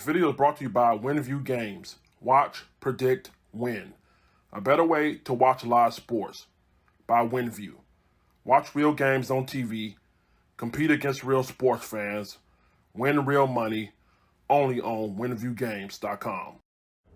This video is brought to you by WinView Games. Watch, predict, win. A better way to watch live sports by WinView. Watch real games on TV, compete against real sports fans, win real money, only on WinViewGames.com.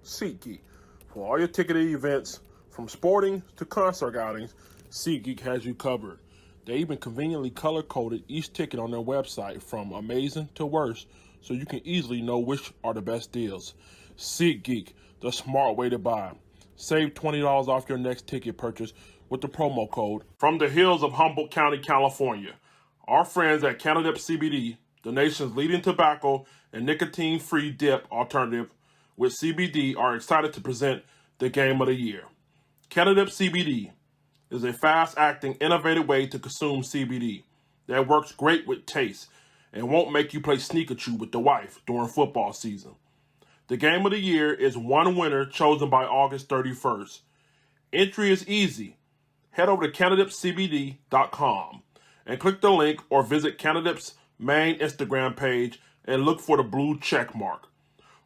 SeatGeek. For all your ticketed events, from sporting to concert outings, SeatGeek has you covered. They even conveniently color-coded each ticket on their website from amazing to worst, so you can easily know which are the best deals. SeatGeek, the smart way to buy. Save $20 off your next ticket purchase with the promo code. From the hills of Humboldt County, California, our friends at Canada CBD, the nation's leading tobacco and nicotine-free dip alternative with CBD, are excited to present the game of the year. Canada CBD is a fast-acting, innovative way to consume CBD that works great with taste and won't make you play sneak-a-chew with the wife during football season. The game of the year is one winner chosen by August 31st. Entry is easy. Head over to CanadipCBD.com and click the link or visit Canadip's main Instagram page and look for the blue check mark.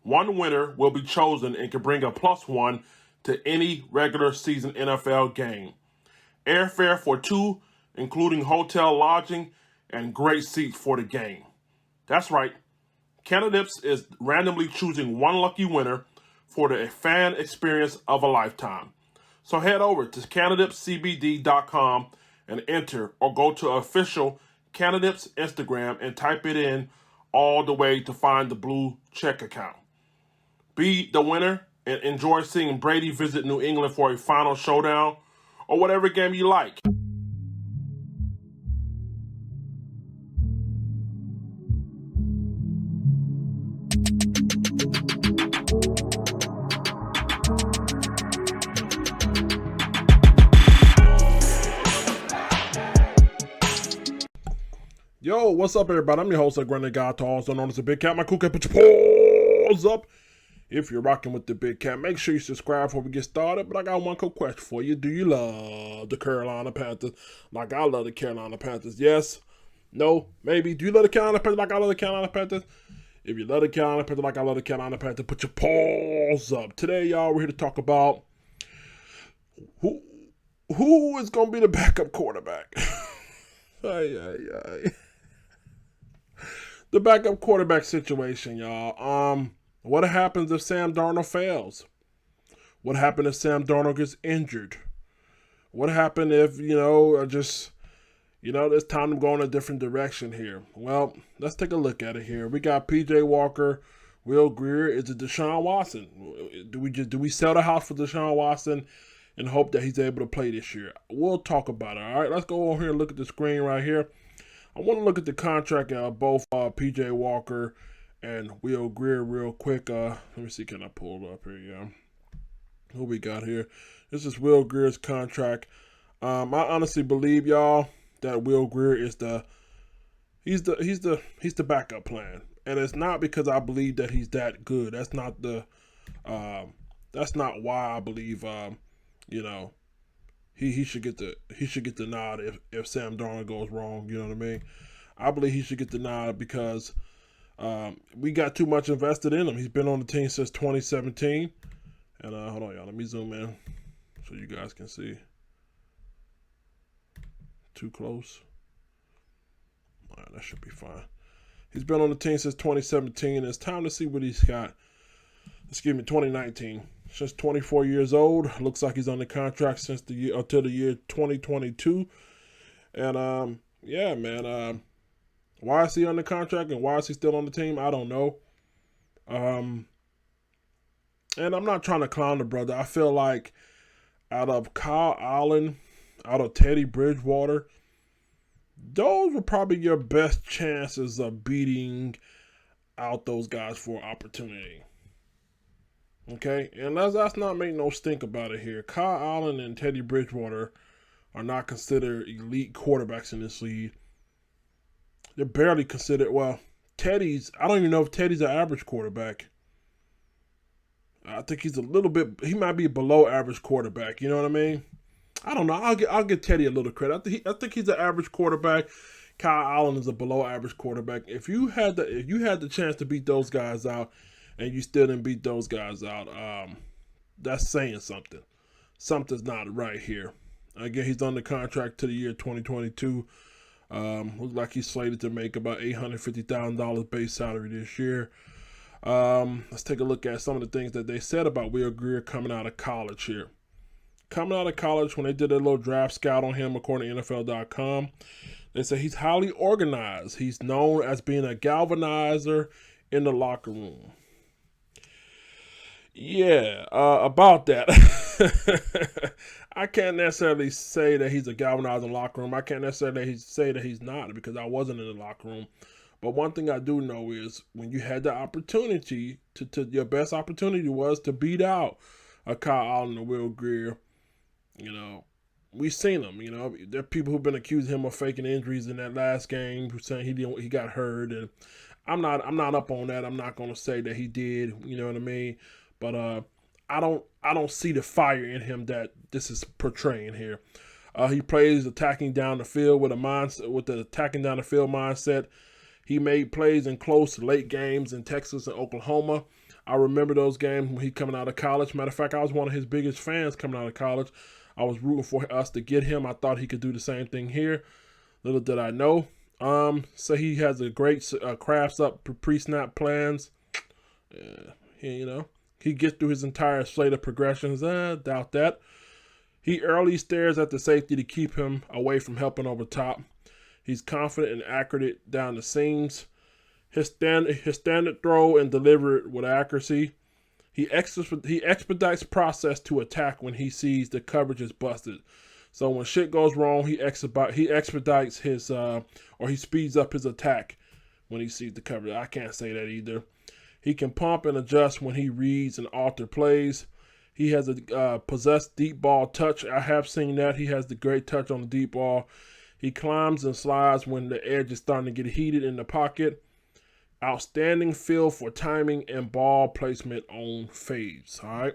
One winner will be chosen and can bring a +1 to any regular season NFL game. Airfare for two, including hotel lodging and great seats for the game. That's right. Canadips is randomly choosing one lucky winner for the fan experience of a lifetime. So head over to CanadipCBD.com and enter, or go to official Canadips Instagram and type it in all the way to find the blue check account. Be the winner and enjoy seeing Brady visit New England for a final showdown or whatever game you like. Yo, what's up, everybody? I'm your host, Granny Guy, also known as the Big Cat. My cool cat, put your paws up if you're rocking with the Big Cat. Make sure you subscribe before we get started. But I got one quick question for you. Do you love the Carolina Panthers like I love the Carolina Panthers? Yes? No? Maybe? Do you love the Carolina Panthers like I love the Carolina Panthers? If you love the Carolina Panthers like I love the Carolina Panthers, put your paws up. Today, y'all, we're here to talk about who is going to be the backup quarterback. The backup quarterback situation, y'all. What happens if Sam Darnold fails? What happens if Sam Darnold gets injured? What happens if, it's time to go in a different direction here? Well, let's take a look at it here. We got P.J. Walker, Will Grier. Is it Deshaun Watson? Do we sell the house for Deshaun Watson and hope that he's able to play this year? We'll talk about it, all right? Let's go over here and look at the screen right here. I want to look at the contract of both P.J. Walker and Will Grier real quick. Let me see, can I pull it up here? Yeah. Who we got here? This is Will Grier's contract. I honestly believe, y'all, that Will Grier is he's the backup plan, and it's not because I believe that he's that good. That's not why I believe he should get the nod if Sam Darnold goes wrong. You know what I mean? I believe he should get the nod because we got too much invested in him. He's been on the team since 2017. And hold on, y'all. Let me zoom in so you guys can see. Too close. All right, that should be fine. He's been on the team since 2017. It's time to see what he's got. 2019. Since 24 years old. Looks like he's on the contract since until the year 2022. And yeah, man. Why is he on the contract and why is he still on the team? I don't know. And I'm not trying to clown the brother. I feel like out of Kyle Allen, out of Teddy Bridgewater, those were probably your best chances of beating out those guys for opportunity. Okay? And let's not make no stink about it here. Kyle Allen and Teddy Bridgewater are not considered elite quarterbacks in this league. They're barely considered, I don't even know if Teddy's an average quarterback. I think he's he might be a below average quarterback. You know what I mean? I don't know. I'll give Teddy a little credit. I think he's an average quarterback. Kyle Allen is a below average quarterback. If you had the chance to beat those guys out and you still didn't beat those guys out. That's saying something. Something's not right here. Again, he's under contract to the year 2022. Looks like he's slated to make about $850,000 base salary this year. Let's take a look at some of the things that they said about Will Grier coming out of college here. Coming out of college, when they did a little draft scout on him, according to NFL.com, they say he's highly organized. He's known as being a galvanizer in the locker room. Yeah, about that. I can't necessarily say that he's a galvanizing locker room. I can't necessarily say that he's not, because I wasn't in the locker room. But one thing I do know is when you had the opportunity your best opportunity was to beat out a Kyle Allen or Will Grier. We've seen him. There are people who've been accusing him of faking injuries in that last game, who saying he got hurt, and I'm not up on that. I'm not going to say that he did. You know what I mean? But I don't see the fire in him that this is portraying here. He plays attacking down the field with the attacking down the field mindset. He made plays in close late games in Texas and Oklahoma. I remember those games when he coming out of college. Matter of fact, I was one of his biggest fans coming out of college. I was rooting for us to get him. I thought he could do the same thing here. Little did I know. So he has a great crafts up pre-snap plans. He gets through his entire slate of progressions. Doubt that. He early stares at the safety to keep him away from helping over top. He's confident and accurate down the seams. His standard throw and deliver it with accuracy. He expedites process to attack when he sees the coverage is busted. So when shit goes wrong, he expedites his or he speeds up his attack when he sees the coverage. I can't say that either. He can pump and adjust when he reads and alter plays. He has a possessed deep ball touch. I have seen that. He has the great touch on the deep ball. He climbs and slides when the edge is starting to get heated in the pocket. Outstanding feel for timing and ball placement on fades. All right.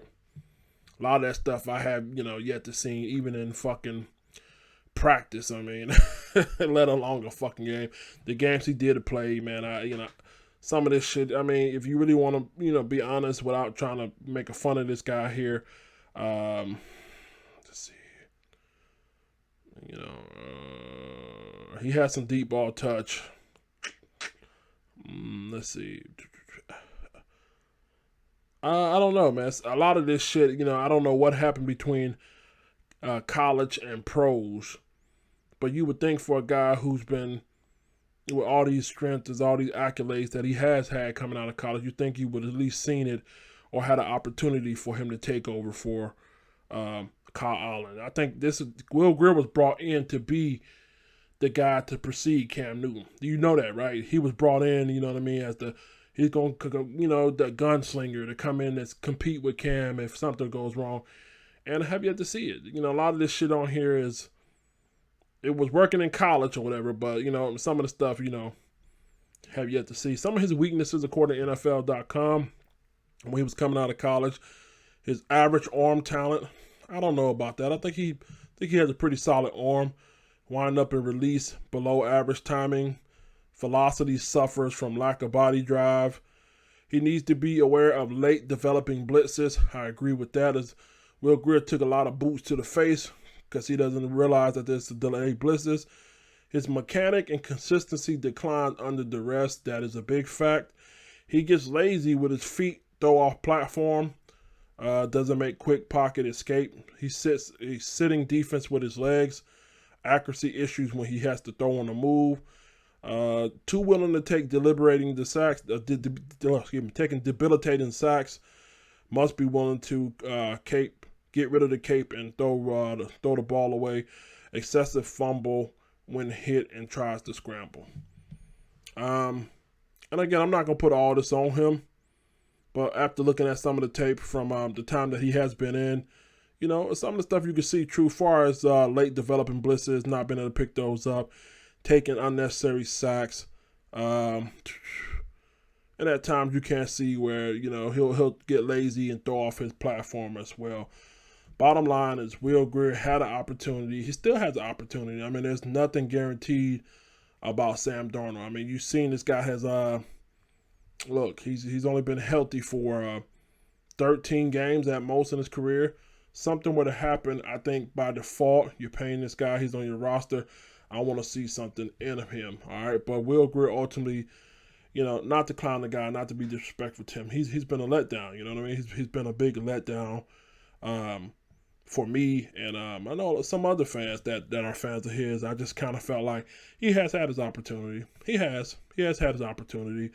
A lot of that stuff I have, yet to see, even in fucking practice. I mean, let alone a fucking game. The games he did play, man, some of this shit, I mean, if you really want to, be honest without trying to make a fun of this guy here, let's see. He has some deep ball touch. Let's see. I don't know, man. A lot of this shit, I don't know what happened between college and pros. But you would think for a guy who's been with all these strengths, all these accolades that he has had coming out of college, you think he would at least seen it or had an opportunity for him to take over for Kyle Allen. I think Will Grier was brought in to be the guy to precede Cam Newton. You know that, right? He was brought in, you know what I mean, as he's going to, the gunslinger to come in and compete with Cam if something goes wrong. And I have yet to see it. A lot of this shit on here it was working in college or whatever, but, some of the stuff, have yet to see. Some of his weaknesses, according to NFL.com, when he was coming out of college, his average arm talent, I don't know about that. I think he has a pretty solid arm. Wind up and release below average timing. Velocity suffers from lack of body drive. He needs to be aware of late developing blitzes. I agree with that. As Will Grier took a lot of boots to the face because he doesn't realize that there's delayed blitzes. His mechanic and consistency declined under duress. That is a big fact. He gets lazy with his feet, throw off platform. Doesn't make quick pocket escape. He's sitting defense with his legs. Accuracy issues when he has to throw on the move. Too willing to take taking debilitating sacks. Must be willing to get rid of the cape and throw the ball away. Excessive fumble when hit and tries to scramble. And again, I'm not gonna put all this on him, but after looking at some of the tape from the time that he has been in, some of the stuff you can see true far as late developing blitzes, not being able to pick those up, taking unnecessary sacks. And at times you can't see where, he'll get lazy and throw off his platform as well. Bottom line is Will Grier had an opportunity. He still has an opportunity. I mean, there's nothing guaranteed about Sam Darnold. I mean, you've seen this guy has Look, he's only been healthy for 13 games at most in his career. Something were to happen, I think by default, you're paying this guy, he's on your roster. I want to see something in him, all right? But Will Greer ultimately, not to clown the guy, not to be disrespectful to him, he's been a letdown, you know what I mean? He's been a big letdown for me, and I know some other fans that are fans of his. I just kind of felt like he has had his opportunity. He has had his opportunity.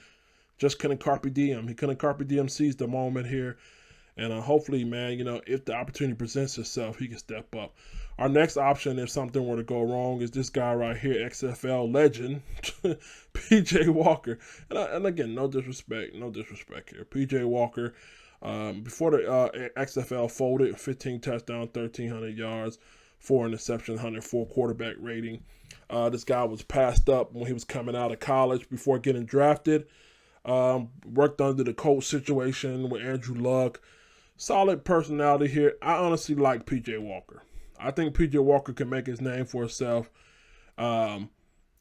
Just couldn't carpe diem. He couldn't carpe diem seize the moment here. And hopefully, man, if the opportunity presents itself, he can step up. Our next option, if something were to go wrong, is this guy right here, XFL legend, PJ Walker. And again, no disrespect here. PJ Walker, before the XFL folded, 15 touchdowns, 1,300 yards, 4 interceptions, 104 quarterback rating. This guy was passed up when he was coming out of college before getting drafted. Worked under the coach situation with Andrew Luck. Solid personality here. I honestly like PJ Walker. I think PJ Walker can make his name for himself. Lord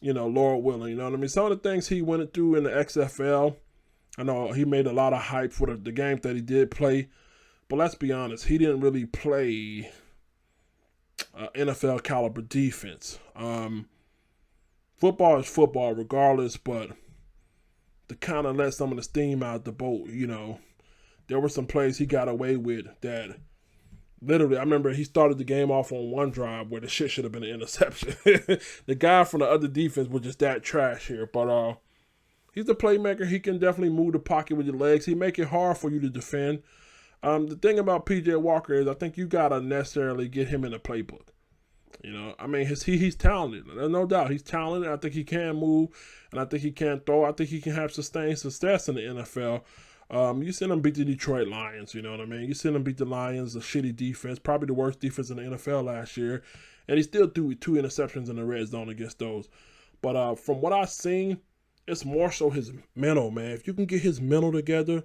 willing, you know what I mean? Some of the things he went through in the XFL, I know he made a lot of hype for the games that he did play. But let's be honest, he didn't really play NFL caliber defense. Football is football regardless, but to kind of let some of the steam out the boat, there were some plays he got away with that literally, I remember he started the game off on one drive where the shit should have been an interception. The guy from the other defense was just that trash here. But he's a playmaker. He can definitely move the pocket with your legs. He make it hard for you to defend. The thing about PJ Walker is I think you got to necessarily get him in the playbook. He's talented. There's no doubt. He's talented. I think he can move, and I think he can throw. I think he can have sustained success in the NFL. You seen him beat the Detroit Lions, you know what I mean? You seen him beat the Lions, a shitty defense, probably the worst defense in the NFL last year, and he still threw 2 interceptions in the red zone against those. But from what I've seen, it's more so his mental, man. If you can get his mental together,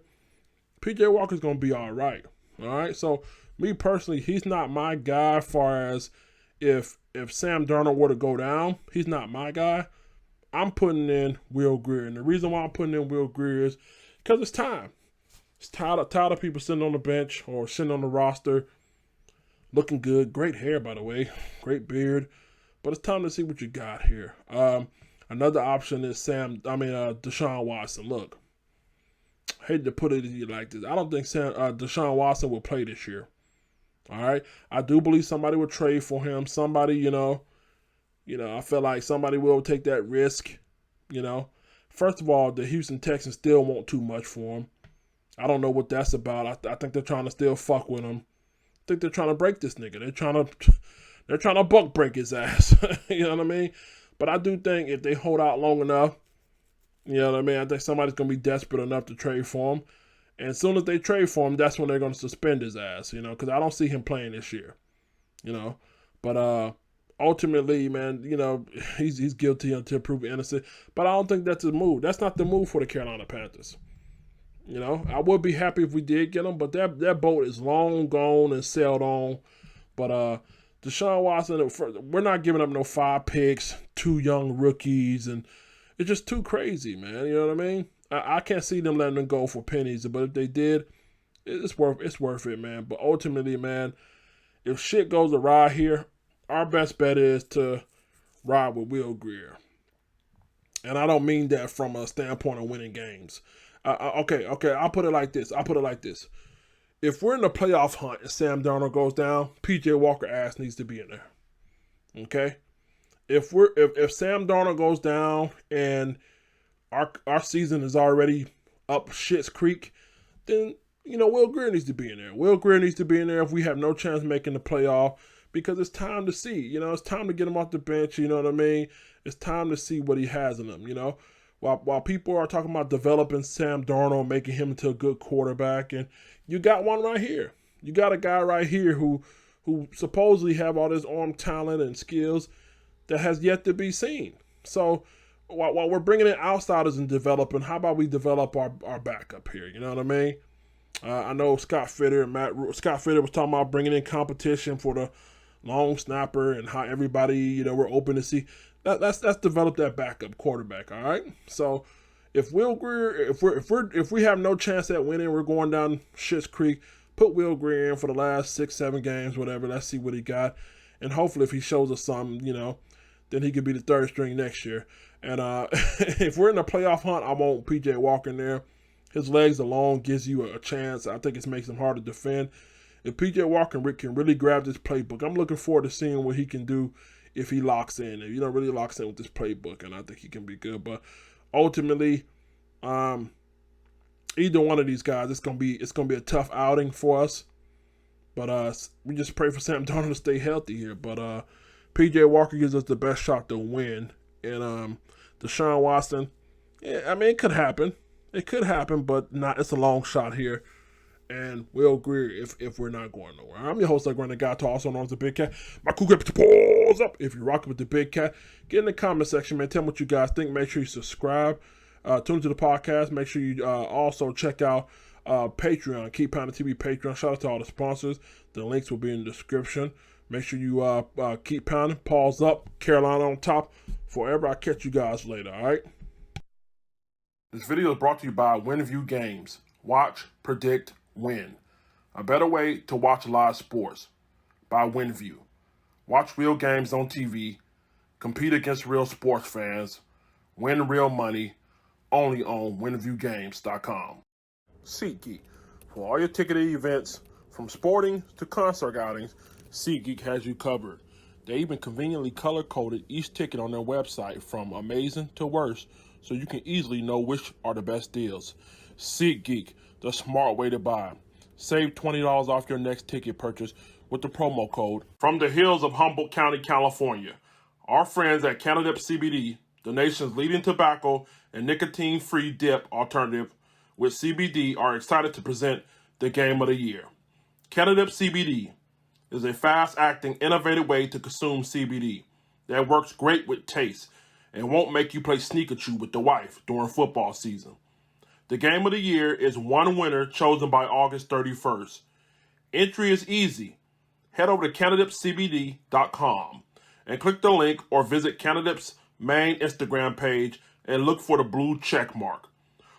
PJ Walker's going to be all right. All right? So, me personally, he's not my guy as far as if Sam Darnold were to go down, he's not my guy. I'm putting in Will Greer. And the reason why I'm putting in Will Greer is because it's time. It's tired of people sitting on the bench or sitting on the roster looking good. Great hair, by the way. Great beard. But it's time to see what you got here. Another option is Deshaun Watson. Look, I hate to put it like this. I don't think Deshaun Watson will play this year. All right? I do believe somebody will trade for him. Somebody, I feel like somebody will take that risk, First of all, the Houston Texans still want too much for him. I don't know what that's about. I think they're trying to still fuck with him. I think they're trying to break this nigga. They're trying to buck break his ass. You know what I mean? But I do think if they hold out long enough, you know what I mean? I think somebody's going to be desperate enough to trade for him. And as soon as they trade for him, that's when they're going to suspend his ass, because I don't see him playing this year, But ultimately, man, he's guilty until proven innocent. But I don't think that's the move. That's not the move for the Carolina Panthers. I would be happy if we did get him, but that boat is long gone and sailed on. But Deshaun Watson, we're not giving up no 5 picks, 2 young rookies, and it's just too crazy, man. You know what I mean? I can't see them letting them go for pennies, but if they did, it's worth it, man. But ultimately, man, if shit goes awry here, our best bet is to ride with Will Greer. And I don't mean that from a standpoint of winning games. Okay, I'll put it like this. If we're in the playoff hunt and Sam Darnold goes down, PJ Walker ass needs to be in there. Okay? If Sam Darnold goes down and our season is already up shit's creek, then Will Greer needs to be in there. Will Greer needs to be in there if we have no chance of making the playoff, because it's time to see. It's time to get him off the bench. You know what I mean? It's time to see what he has in him. While people are talking about developing Sam Darnold, making him into a good quarterback, and you got one right here. You got a guy right here who supposedly have all this arm talent and skills that has yet to be seen. So while we're bringing in outsiders and developing, how about we develop our backup here? You know what I mean? I know Scott Fitter was talking about bringing in competition for the long snapper and how everybody, we're open to see. Let's develop that backup quarterback, all right? So If Will Greer, if we have no chance at winning, we're going down Schitt's Creek. Put Will Greer in for the last 6-7 games, whatever. Let's see what he got, and hopefully, if he shows us something, then he could be the third string next year. And if we're in the playoff hunt, I want PJ Walker in there. His legs alone gives you a chance. I think it makes him hard to defend. If PJ Walker can really grab this playbook, I'm looking forward to seeing what he can do if he locks in. If really locks in with this playbook, and I think he can be good. But ultimately, either one of these guys, it's gonna be a tough outing for us. But we just pray for Sam Darnold to stay healthy here. But PJ Walker gives us the best shot to win. And Deshaun Watson, yeah, I mean, it could happen. It could happen, but not. It's a long shot here. And Will Greer if we're not going nowhere. I'm your host, the Guy, also known as the Big Cat. My cool get the balls up. If you're rocking with the Big Cat, get in the comment section, man. Tell me what you guys think. Make sure you subscribe. Tune into the podcast. Make sure you also check out Patreon, Keep Pounding TV Patreon. Shout out to all the sponsors. The links will be in the description. Make sure you keep pounding. Paws up. Carolina on top. Forever. I'll catch you guys later, all right? This video is brought to you by WinView Games. Watch, predict, win. A better way to watch live sports. By WinView. Watch real games on TV. Compete against real sports fans. Win real money. Only on WinViewGames.com. SeatGeek. For all your ticketed events, from sporting to concert outings, SeatGeek has you covered. They even conveniently color-coded each ticket on their website from amazing to worst, so you can easily know which are the best deals. SeatGeek, the smart way to buy. Save $20 off your next ticket purchase with the promo code. From the hills of Humboldt County, California, our friends at Canada CBD, the nation's leading tobacco and nicotine-free dip alternative with CBD, are excited to present the game of the year. Canada CBD is a fast-acting, innovative way to consume CBD that works great with taste and won't make you play sneak-a-choo with the wife during football season. The game of the year is one winner chosen by August 31st. Entry is easy. Head over to CanadipCBD.com and click the link or visit Canadip's main Instagram page and look for the blue check mark.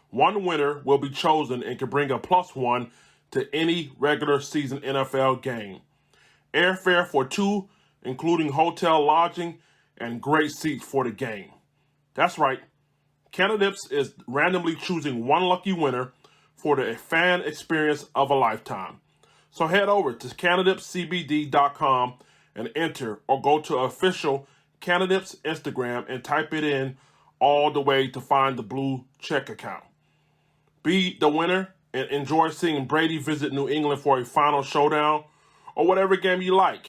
One winner will be chosen and can bring a +1 to any regular season NFL game. Airfare for 2, including hotel lodging and great seats for the game. That's right. Canadips is randomly choosing one lucky winner for the fan experience of a lifetime. So head over to CanadipCBD.com and enter, or go to official Canadips Instagram and type it in all the way to find the blue check account. Be the winner and enjoy seeing Brady visit New England for a final showdown or whatever game you like.